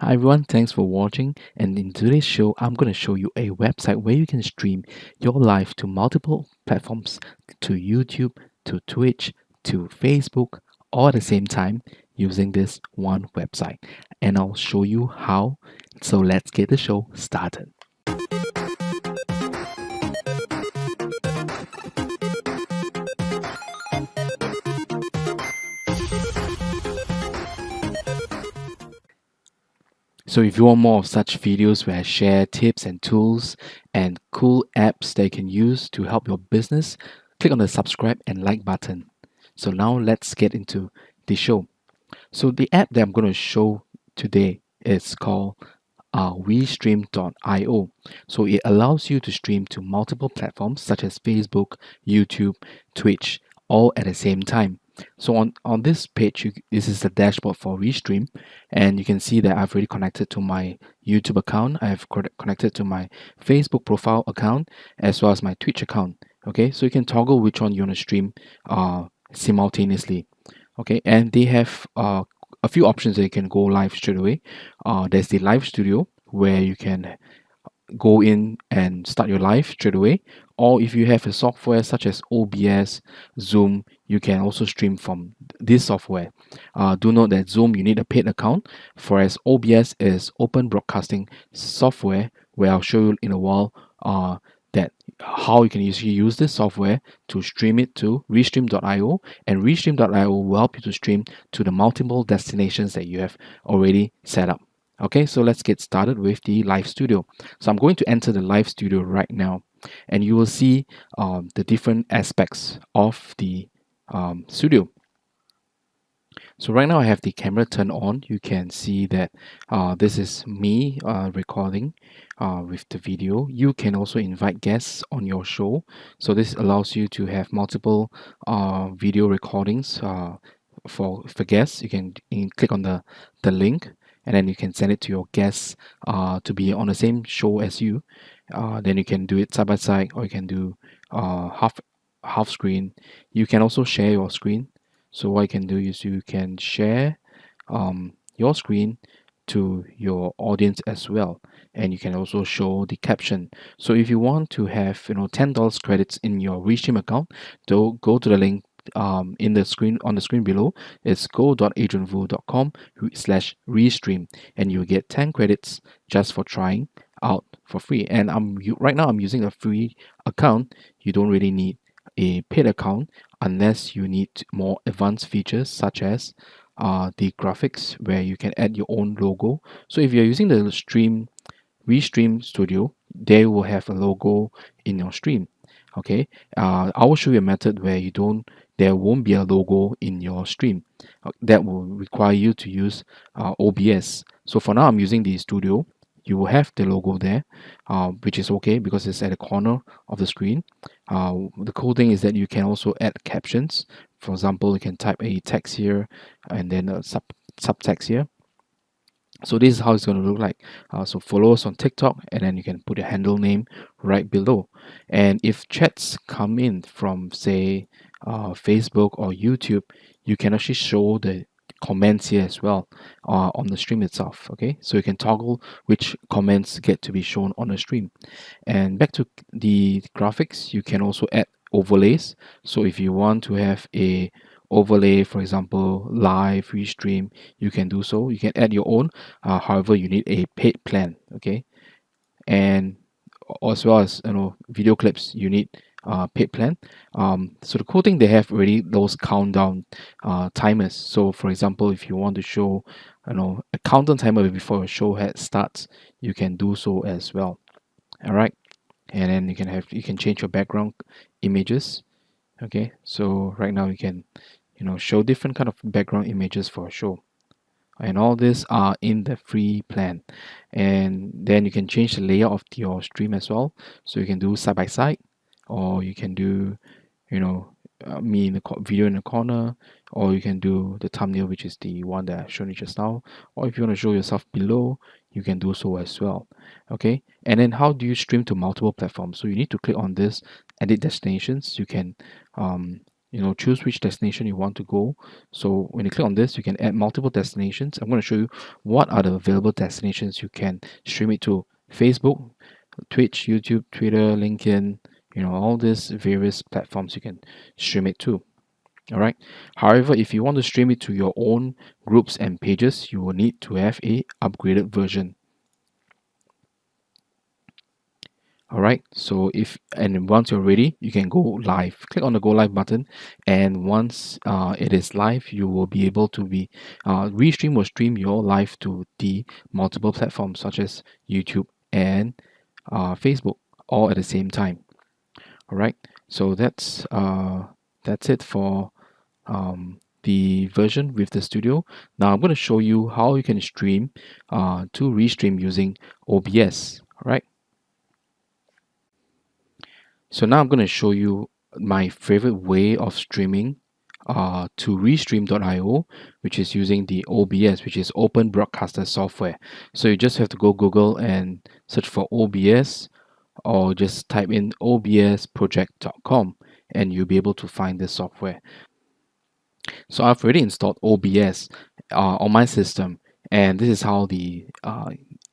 Hi everyone, thanks for watching. And in today's show, I'm going to show you a website where you can stream your live to multiple platforms, to YouTube, to Twitch, to Facebook, all at the same time using this one website. And I'll show you how. So let's get the show started. So if you want more of such videos where I share tips and tools and cool apps that you can use to help your business, click on the subscribe and like button. So now let's get into the show. So the app that I'm going to show today is called Restream Dot Io. So it allows you to stream to multiple platforms such as Facebook, YouTube, Twitch, all at the same time. So on this page, this is the dashboard for Restream, and you can see that I've already connected to my YouTube account. I have connected to my Facebook profile account as well as my Twitch account. Okay, so you can toggle which one you want to stream simultaneously. Okay, and they have a few options that you can go live straight away. There's the live studio where you can go in and start your live straight away, or if you have a software such as OBS, Zoom, you can also stream from this software. Do note that Zoom you need a paid account, whereas OBS is open broadcasting software, where I'll show you in a while that how you can usually use this software to stream it to Restream.io, and Restream.io will help you to stream to the multiple destinations that you have already set up. Okay, so let's get started with the live studio. So I'm going to enter the live studio right now, and you will see the different aspects of the studio. So right now I have the camera turned on. You can see that this is me recording with the video. You can also invite guests on your show. So this allows you to have multiple video recordings for guests. You can click on the link, and then you can send it to your guests to be on the same show as you. Then you can do it side by side, or you can do half screen. You can also share your screen. So what you can do is you can share your screen to your audience as well, and you can also show the caption. So if you want to have $10 credits in your Restream account, go to the link in the screen on the screen below. It's go.adrianvu.com/restream, and you get 10 credits just for trying out for free. And right now I'm using a free account. You don't really need a paid account unless you need more advanced features such as the graphics, where you can add your own logo. So if you're using the Restream Studio, they will have a logo in your stream. Okay, I will show you a method where there won't be a logo in your stream. That will require you to use OBS. So for now, I'm using the studio. You will have the logo there, which is okay because it's at the corner of the screen. The cool thing is that you can also add captions. For example, you can type a text here and then a subtext here. So this is how it's going to look like. So follow us on TikTok, and then you can put your handle name right below. And if chats come in from, say, Facebook or YouTube, you can actually show the comments here as well on the stream itself. Okay, so you can toggle which comments get to be shown on the stream. And back to the graphics, you can also add overlays. So if you want to have a overlay, for example, live restream, you can do so. You can add your own. However, you need a paid plan. Okay, and as well as video clips, you need paid plan. So the cool thing, they have already those countdown timers. So for example, if you want to show a countdown timer before a show starts, you can do so as well. All right, and then you can change your background images. Okay, so right now you can show different kind of background images for a show, and all these are in the free plan. And then you can change the layout of your stream as well, so you can do side by side, or you can do you know me in the video in the corner, or you can do the thumbnail, which is the one that I've shown you just now, or if you want to show yourself below, you can do so as well. Okay, and then how do you stream to multiple platforms? So you need to click on this edit destinations. You can choose which destination you want to go. So when you click on this, you can add multiple destinations. I'm going to show you what are the available destinations you can stream it to: Facebook, Twitch, YouTube, Twitter, LinkedIn, all these various platforms you can stream it to. All right. However, if you want to stream it to your own groups and pages, you will need to have a upgraded version. All right. So once you're ready, you can go live. Click on the go live button, and once it is live, you will be able to be Restream will stream your live to the multiple platforms such as YouTube and Facebook all at the same time. All right. So that's it for the version with the studio. Now I'm going to show you how you can stream to Restream using OBS. All right. So now I'm going to show you my favorite way of streaming to Restream Dot Io, which is using the OBS, which is Open Broadcaster Software. So you just have to go Google and search for OBS, or just type in obsproject.com and you'll be able to find this software. So I've already installed OBS on my system, and this is how the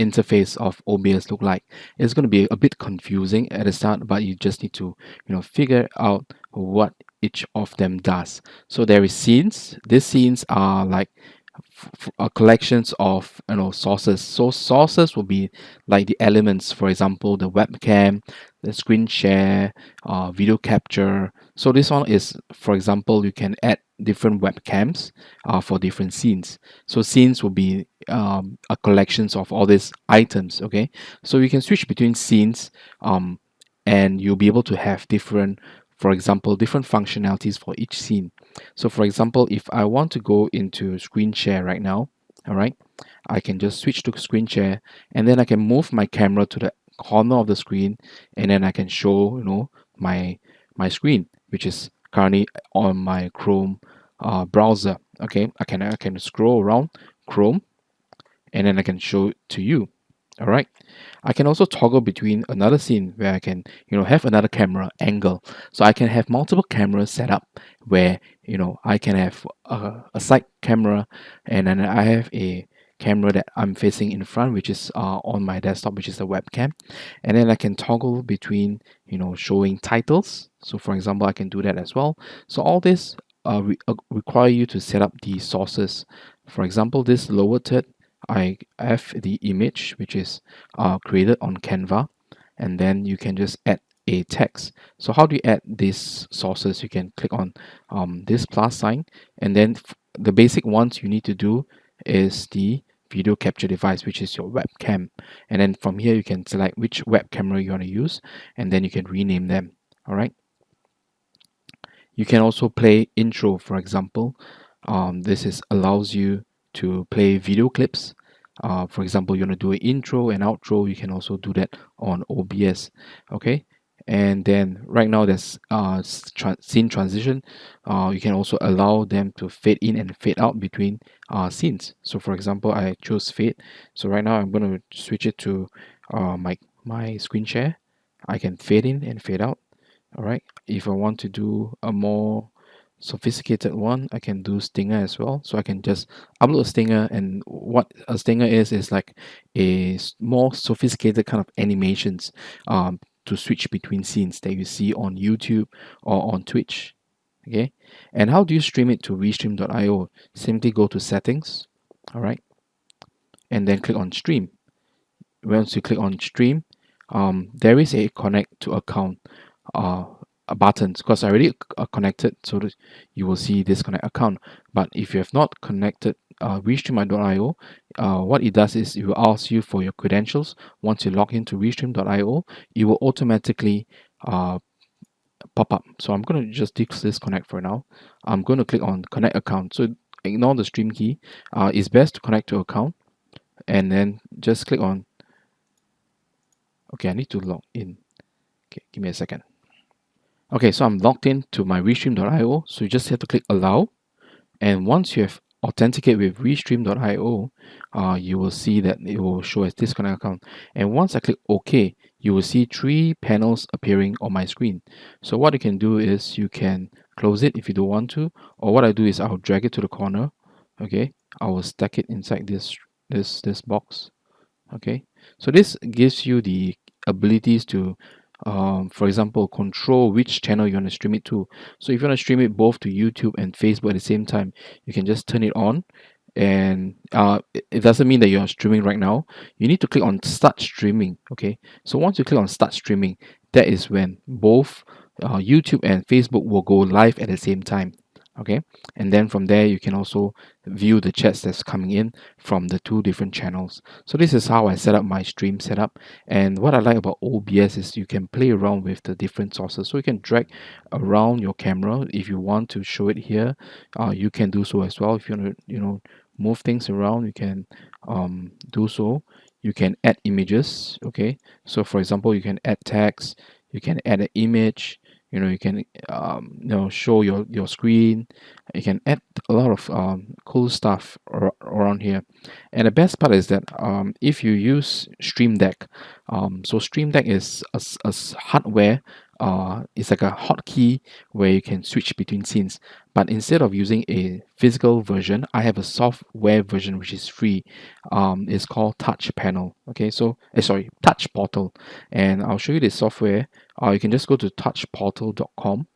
interface of OBS look like. It's going to be a bit confusing at the start, but you just need to figure out what each of them does. So there is scenes. These scenes are like collections of sources. So sources will be like the elements, for example, the webcam, the screen share, video capture. So this one is, for example, you can add different webcams for different scenes. So scenes will be a collections of all these items. Okay, so you can switch between scenes, and you'll be able to have different, for example, different functionalities for each scene. So for example, if I want to go into screen share right now, all right, I can just switch to screen share, and then I can move my camera to the corner of the screen, and then I can show my screen, which is currently on my Chrome browser. Okay, I can scroll around Chrome, and then I can show it to you. All right. I can also toggle between another scene where I can, have another camera angle. So I can have multiple cameras set up where, I can have a side camera, and then I have a camera that I'm facing in front, which is on my desktop, which is the webcam. And then I can toggle between, showing titles. So for example, I can do that as well. So all this require you to set up the sources. For example, this lower third, I have the image which is created on Canva, and then you can just add a text. So how do you add these sources? You can click on this plus sign, and then the basic ones you need to do is the video capture device, which is your webcam. And then from here you can select which web camera you want to use, and then you can rename them. All right. You can also play intro, for example. This is allows you to play video clips. For example, you want to do an intro and outro, you can also do that on OBS. Okay, and then right now there's scene transition. You can also allow them to fade in and fade out between scenes. So for example, I chose fade. So right now I'm going to switch it to my screen share. I can fade in and fade out. All right, if I want to do a more sophisticated one, I can do stinger as well. So I can just upload a stinger, and what a stinger is like a more sophisticated kind of animations to switch between scenes that you see on YouTube or on Twitch. Okay, and how do you stream it to Restream.io? Simply go to settings, all right, and then click on stream. Once you click on stream, there is a connect to account uh, buttons, because I already connected, so that you will see this connect account. But if you have not connected Restream.io, what it does is it will ask you for your credentials. Once you log into Restream.io, it will automatically pop up. So I'm going to just disconnect for now. I'm going to click on connect account. So ignore the stream key. It's best to connect to account, and then just click on. Okay, I need to log in. Okay, give me a second. Okay, so I'm logged in to my Restream.io. So you just have to click allow. And once you have authenticated with Restream.io, you will see that it will show as disconnect account. And once I click OK, you will see three panels appearing on my screen. So what you can do is you can close it if you don't want to, or what I do is I'll drag it to the corner. Okay, I will stack it inside this box. Okay, so this gives you the abilities to for example, control which channel you want to stream it to. So if you want to stream it both to YouTube and Facebook at the same time, you can just turn it on, and it doesn't mean that you're streaming right now. You need to click on start streaming. Okay, so once you click on start streaming, that is when both YouTube and Facebook will go live at the same time. Okay, and then from there you can also view the chats that's coming in from the two different channels. So this is how I set up my stream setup. And what I like about OBS is you can play around with the different sources. So you can drag around your camera if you want to show it here. You can do so as well. If you want to, move things around, you can do so. You can add images. Okay, so for example, you can add text, you can add an image, you can show your screen. You can add a lot of cool stuff around here. And the best part is that if you use Stream Deck, so Stream Deck is a hardware. It's like a hotkey where you can switch between scenes. But instead of using a physical version, I have a software version which is free. It's called Touch Panel. Okay, so sorry, Touch Portal, and I'll show you the software. You can just go to touchportal.com.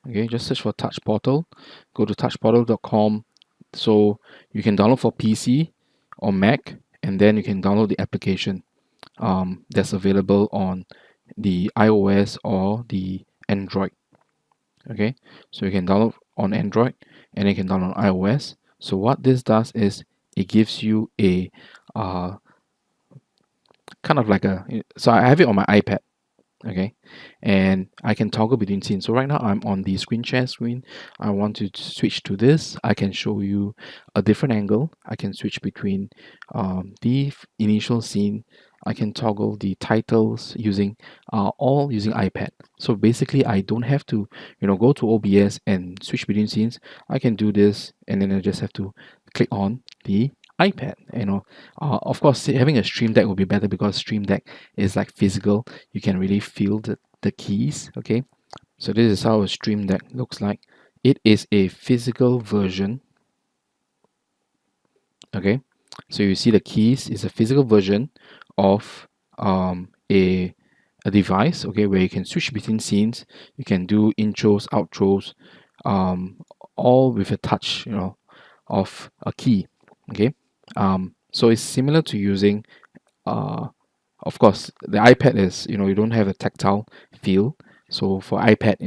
Okay, just search for Touch Portal. Go to touchportal.com. So you can download for PC or Mac, and then you can download the application that's available on the iOS or the Android. Okay, so you can download on Android and you can download on iOS. So what this does is it gives you a kind of like so I have it on my iPad. Okay, and I can toggle between scenes. So right now I'm on the screen share screen. I want to switch to this. I can show you a different angle. I can switch between the initial scene. I can toggle the titles using all using iPad. So basically I don't have to go to OBS and switch between scenes. I can do this, and then I just have to click on the iPad. Of course, having a Stream Deck would be better because Stream Deck is like physical. You can really feel the keys. Okay, so this is how a Stream Deck looks like. It is a physical version. Okay, so you see the keys is a physical version of a device. Okay, where you can switch between scenes. You can do intros, outros, all with a touch of a key. Okay, so it's similar to using of course the iPad is you don't have a tactile feel. So for iPad,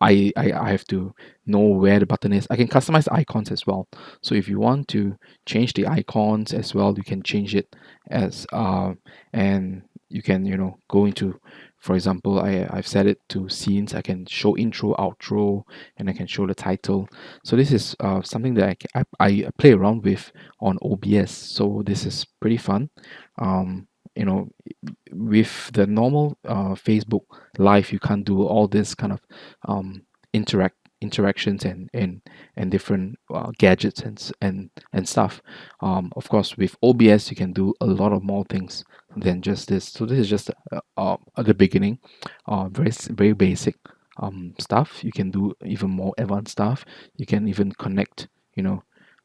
I have to know where the button is. I can customize the icons as well. So if you want to change the icons as well, you can change it as and you can go into, for example, I've set it to scenes. I can show intro, outro, and I can show the title. So this is something that I play around with on OBS. So this is pretty fun. You know, with the normal Facebook Live, you can't do all this kind of interactions and different gadgets and stuff. Of course, with OBS, you can do a lot of more things than just this. So this is just at the beginning, very basic stuff. You can do even more advanced stuff. You can even connect,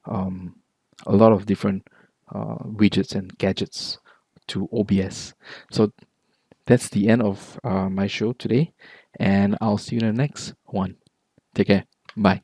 um, a lot of different widgets and gadgets to OBS. So that's the end of my show today, and I'll see you in the next one. Take care. Bye.